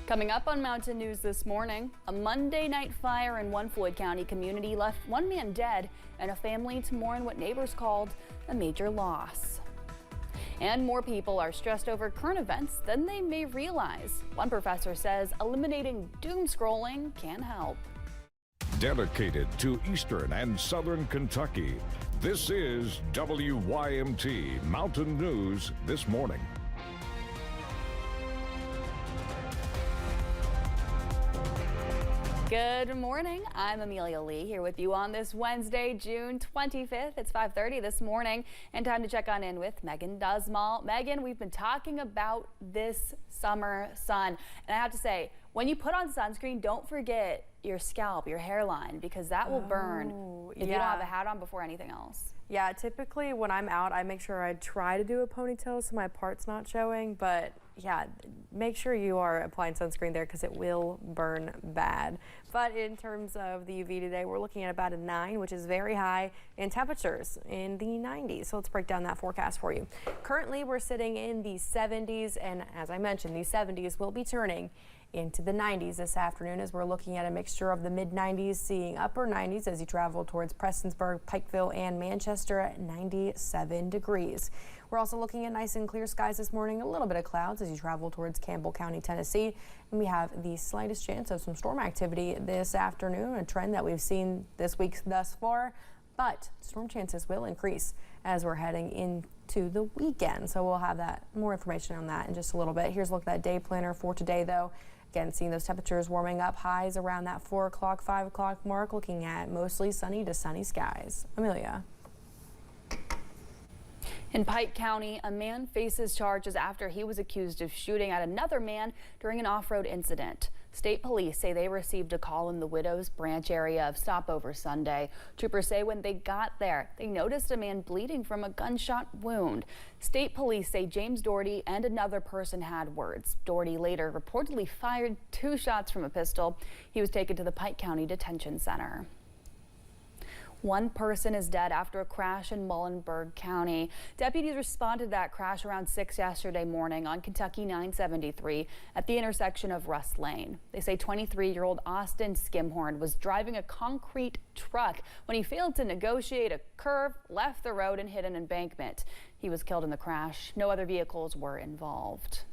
Coming up on Mountain News this morning, a Monday night fire in one Floyd County community left one man dead and a family to mourn what neighbors called a major loss. And more people are stressed over current events than they may realize. One professor says eliminating doom scrolling can help. Dedicated to Eastern and Southern Kentucky, this is WYMT Mountain News this morning. Good morning. I'm Amelia Lee here with you on this Wednesday, June 25th. It's 5:30 this morning and time to check on in with Megan Dusmal. Megan, we've been talking about this summer sun, and I have to say, when you put on sunscreen, don't forget your scalp, your hairline, because that will burn if you don't have a hat on before anything else. Yeah, typically when I'm out, I make sure I try to do a ponytail so my part's not showing, but yeah, make sure you are applying sunscreen there because it will burn bad. But in terms of the UV today, we're looking at about a 9, which is very high, and temperatures in the 90s. So let's break down that forecast for you. Currently, we're sitting in the 70s, and as I mentioned, these 70s will be turning into the 90s this afternoon as we're looking at a mixture of the mid-90s, seeing upper 90s as you travel towards Prestonsburg, Pikeville, and Manchester at 97 degrees. We're also looking at nice and clear skies this morning, a little bit of clouds as you travel towards Campbell County, Tennessee, and we have the slightest chance of some storm activity this afternoon, a trend that we've seen this week thus far, but storm chances will increase as we're heading into the weekend. So we'll have that more information on that in just a little bit. Here's a look at that day planner for today, though. Again, seeing those temperatures warming up, highs around that 4 o'clock, 5 o'clock mark, looking at mostly sunny to sunny skies. Amelia. In Pike County, a man faces charges after he was accused of shooting at another man during an off-road incident. State police say they received a call in the Widows Branch area of Stopover Sunday. Troopers say when they got there, they noticed a man bleeding from a gunshot wound. State police say James Doherty and another person had words. Doherty later reportedly fired 2 shots from a pistol. He was taken to the Pike County Detention Center. One person is dead after a crash in Muhlenberg County. Deputies responded to that crash around 6 yesterday morning on Kentucky 973 at the intersection of Russ Lane. They say 23-year-old Austin Skimhorn was driving a concrete truck when he failed to negotiate a curve, left the road, and hit an embankment. He was killed in the crash. No other vehicles were involved.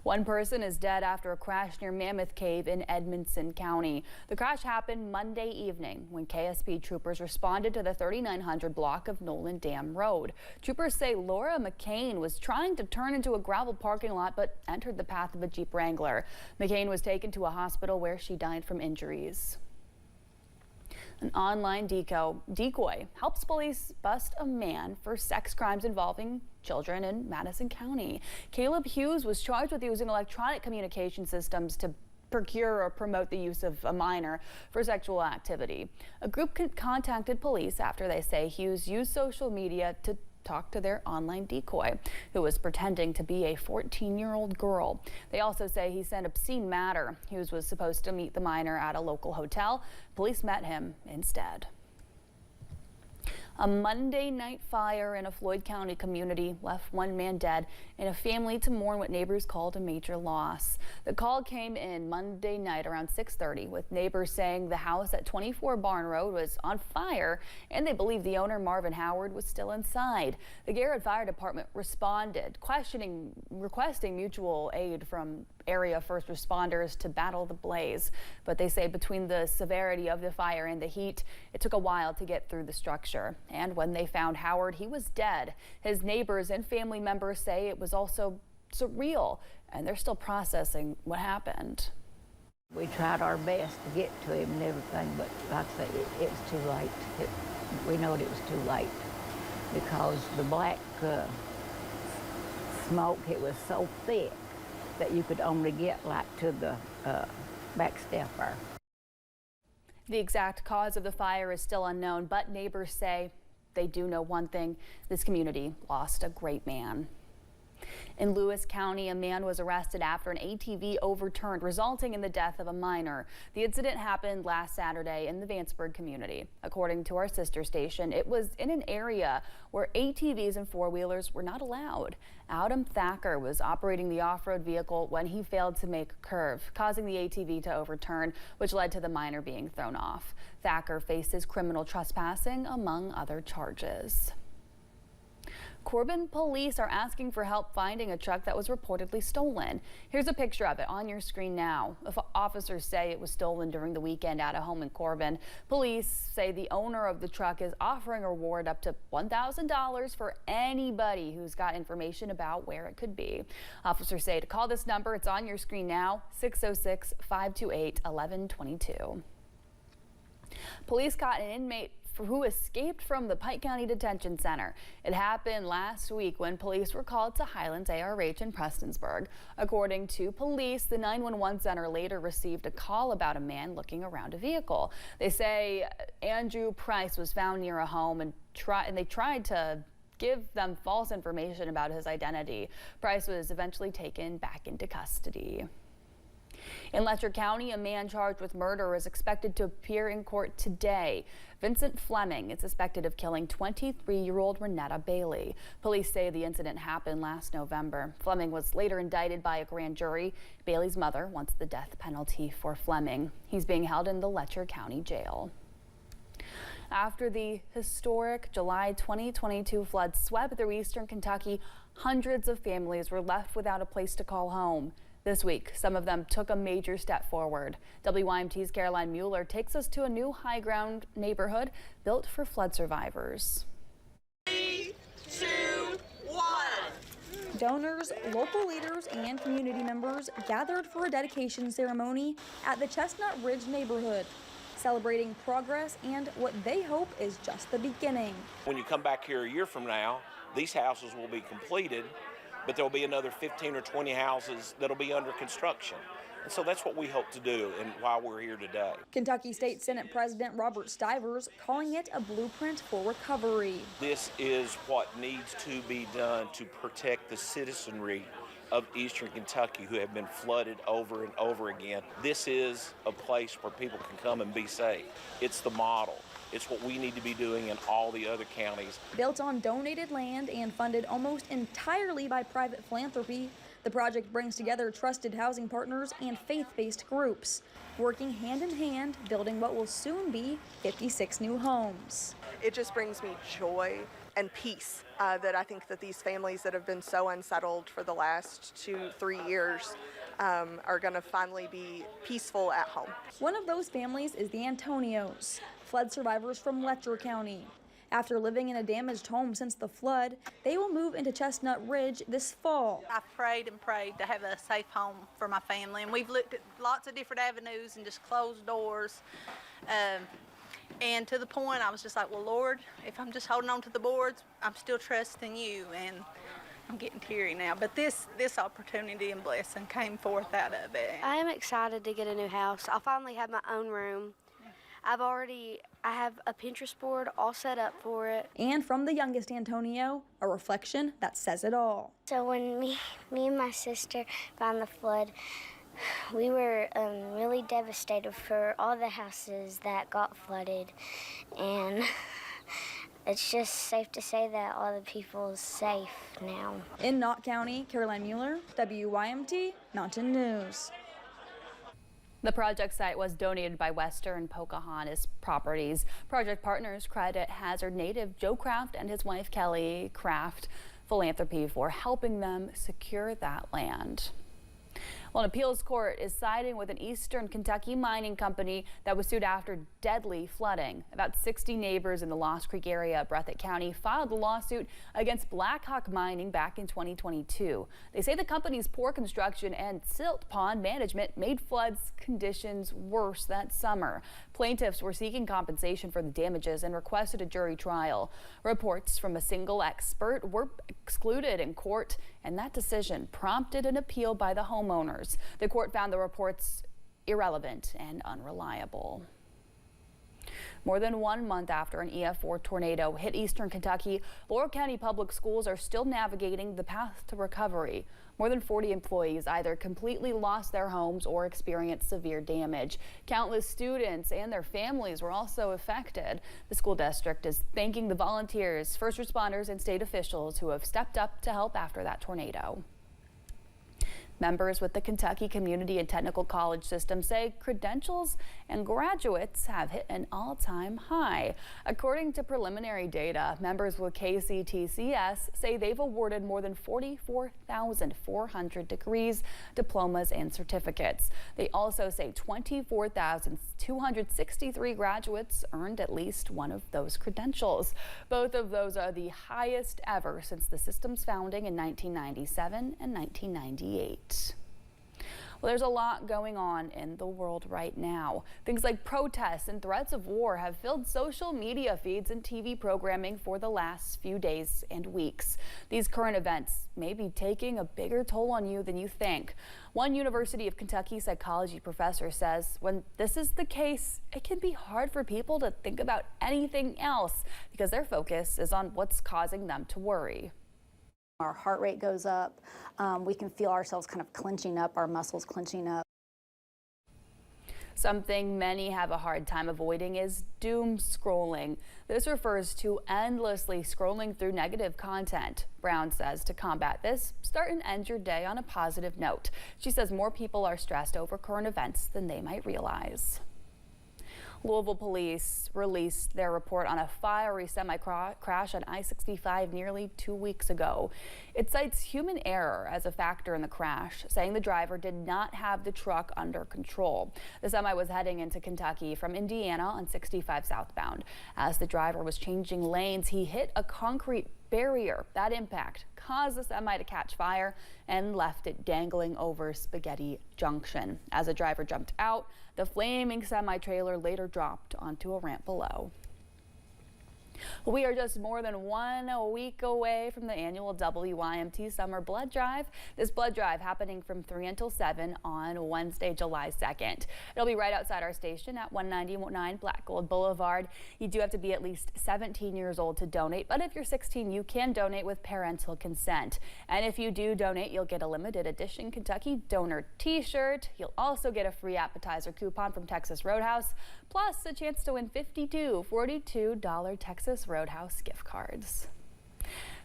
One person is dead after a crash near Mammoth Cave in Edmonson County. The crash happened Monday evening when KSP troopers responded to the 3900 block of Nolan Dam Road. Troopers say Laura McCain was trying to turn into a gravel parking lot but entered the path of a Jeep Wrangler. McCain was taken to a hospital where she died from injuries. An online decoy helps police bust a man for sex crimes involving children in Madison County. Caleb Hughes was charged with using electronic communication systems to procure or promote the use of a minor for sexual activity. A group contacted police after they say Hughes used social media to talk to their online decoy, who was pretending to be a 14-year-old girl. They also say he sent obscene matter. Hughes was supposed to meet the minor at a local hotel. Police met him instead. A Monday night fire in a Floyd County community left one man dead and a family to mourn what neighbors called a major loss. The call came in Monday night around 6:30 with neighbors saying the house at 24 Barn Road was on fire and they believe the owner, Marvin Howard, was still inside. The Garrett Fire Department responded, requesting mutual aid from area first responders to battle the blaze. But they say between the severity of the fire and the heat, it took a while to get through the structure. And when they found Howard, he was dead. His neighbors and family members say it was also surreal, and they're still processing what happened. We tried our best to get to him and everything, but like I say, it was too late. We know it was too late because the black smoke, it was so thick that you could only get like to the back step there. The exact cause of the fire is still unknown, but neighbors say they do know one thing: this community lost a great man. In Lewis County, a man was arrested after an ATV overturned, resulting in the death of a minor. The incident happened last Saturday in the Vanceburg community. According to our sister station, it was in an area where ATVs and four-wheelers were not allowed. Adam Thacker was operating the off-road vehicle when he failed to make a curve, causing the ATV to overturn, which led to the minor being thrown off. Thacker faces criminal trespassing, among other charges. Corbin police are asking for help finding a truck that was reportedly stolen. Here's a picture of it on your screen now. Officers say it was stolen during the weekend at a home in Corbin. Police say the owner of the truck is offering a reward up to $1,000 for anybody who's got information about where it could be. Officers say to call this number, it's on your screen now, 606-528-1122. Police caught an inmate who escaped from the Pike County Detention Center. It happened last week when police were called to Highlands ARH in Prestonsburg. According to police, the 911 center later received a call about a man looking around a vehicle. They say Andrew Price was found near a home and they tried to give them false information about his identity. Price was eventually taken back into custody. In Letcher County, a man charged with murder is expected to appear in court today. Vincent Fleming is suspected of killing 23-year-old Renetta Bailey. Police say the incident happened last November. Fleming was later indicted by a grand jury. Bailey's mother wants the death penalty for Fleming. He's being held in the Letcher County Jail. After the historic July 2022 flood swept through eastern Kentucky, hundreds of families were left without a place to call home. This week, some of them took a major step forward. WYMT's Caroline Mueller takes us to a new high-ground neighborhood built for flood survivors. 3, 2, 1. Donors, local leaders, and community members gathered for a dedication ceremony at the Chestnut Ridge neighborhood, celebrating progress and what they hope is just the beginning. When you come back here a year from now, these houses will be completed, but there'll be another 15 or 20 houses that'll be under construction. And so that's what we hope to do and why we're here today. Kentucky State Senate President Robert Stivers calling it a blueprint for recovery. This is what needs to be done to protect the citizenry of eastern Kentucky who have been flooded over and over again. This is a place where people can come and be safe. It's the model. It's what we need to be doing in all the other counties. Built on donated land and funded almost entirely by private philanthropy, the project brings together trusted housing partners and faith-based groups, working hand in hand, building what will soon be 56 new homes. It just brings me joy and peace that I think that these families that have been so unsettled for the last 2-3 years are going to finally be peaceful at home. One of those families is the Antonios, flood survivors from Letcher County. After living in a damaged home since the flood, they will move into Chestnut Ridge this fall. I prayed and prayed to have a safe home for my family, and we've looked at lots of different avenues and just closed doors. And to the point I was just like, well, Lord, if I'm just holding on to the boards, I'm still trusting you. And I'm getting teary now, but this opportunity and blessing came forth out of it. I am excited to get a new house. I'll finally have my own room. I have a Pinterest board all set up for it. And from the youngest Antonio, a reflection that says it all. So when me and my sister found the flood, we were really devastated for all the houses that got flooded, and it's just safe to say that all the people's safe now. In Knott County, Caroline Mueller, WYMT Mountain News. The project site was donated by Western Pocahontas Properties. Project partners credit Hazard native Joe Kraft and his wife Kelly Kraft Philanthropy for helping them secure that land. Well, an appeals court is siding with an eastern Kentucky mining company that was sued after deadly flooding. About 60 neighbors in the Lost Creek area of Breathitt County filed a lawsuit against Blackhawk Mining back in 2022. They say the company's poor construction and silt pond management made floods conditions worse that summer. Plaintiffs were seeking compensation for the damages and requested a jury trial. Reports from a single expert were excluded in court, and that decision prompted an appeal by the homeowners. The court found the reports irrelevant and unreliable. More than 1 month after an EF4 tornado hit eastern Kentucky, Laurel County Public Schools are still navigating the path to recovery. More than 40 employees either completely lost their homes or experienced severe damage. Countless students and their families were also affected. The school district is thanking the volunteers, first responders, and state officials who have stepped up to help after that tornado. Members with the Kentucky Community and Technical College system say credentials and graduates have hit an all-time high. According to preliminary data, members with KCTCS say they've awarded more than 44,400 degrees, diplomas, and certificates. They also say 24,263 graduates earned at least one of those credentials. Both of those are the highest ever since the system's founding in 1997 and 1998. Well, there's a lot going on in the world right now. Things like protests and threats of war have filled social media feeds and TV programming for the last few days and weeks. These current events may be taking a bigger toll on you than you think. One University of Kentucky psychology professor says when this is the case, it can be hard for people to think about anything else because their focus is on what's causing them to worry. Our heart rate goes up. We can feel ourselves kind of clenching up, our muscles clenching up. Something many have a hard time avoiding is doom scrolling. This refers to endlessly scrolling through negative content. Brown says to combat this, start and end your day on a positive note. She says more people are stressed over current events than they might realize. Louisville police released their report on a fiery semi-crash on I-65 nearly 2 weeks ago. It cites human error as a factor in the crash, saying the driver did not have the truck under control. The semi was heading into Kentucky from Indiana on 65 southbound. As the driver was changing lanes, he hit a concrete barrier. That impact caused the semi to catch fire and left it dangling over Spaghetti Junction. As the driver jumped out, the flaming semi-trailer later dropped onto a ramp below. We are just more than 1 week away from the annual WYMT Summer Blood Drive. This blood drive happening from 3 until 7 on Wednesday, July 2nd. It'll be right outside our station at 199 Black Gold Boulevard. You do have to be at least 17 years old to donate, but if you're 16, you can donate with parental consent. And if you do donate, you'll get a limited edition Kentucky donor t-shirt. You'll also get a free appetizer coupon from Texas Roadhouse, plus a chance to win $42 Texas Roadhouse gift cards.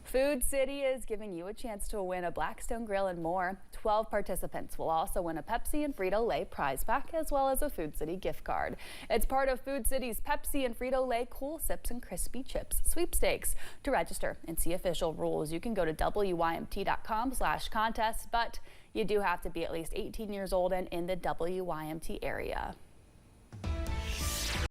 Food City is giving you a chance to win a Blackstone Grill and more. 12 participants will also win a Pepsi and Frito-Lay prize pack as well as a Food City gift card. It's part of Food City's Pepsi and Frito-Lay Cool Sips and Crispy Chips sweepstakes. To register and see official rules, you can go to WYMT.com/contest, but you do have to be at least 18 years old and in the WYMT area.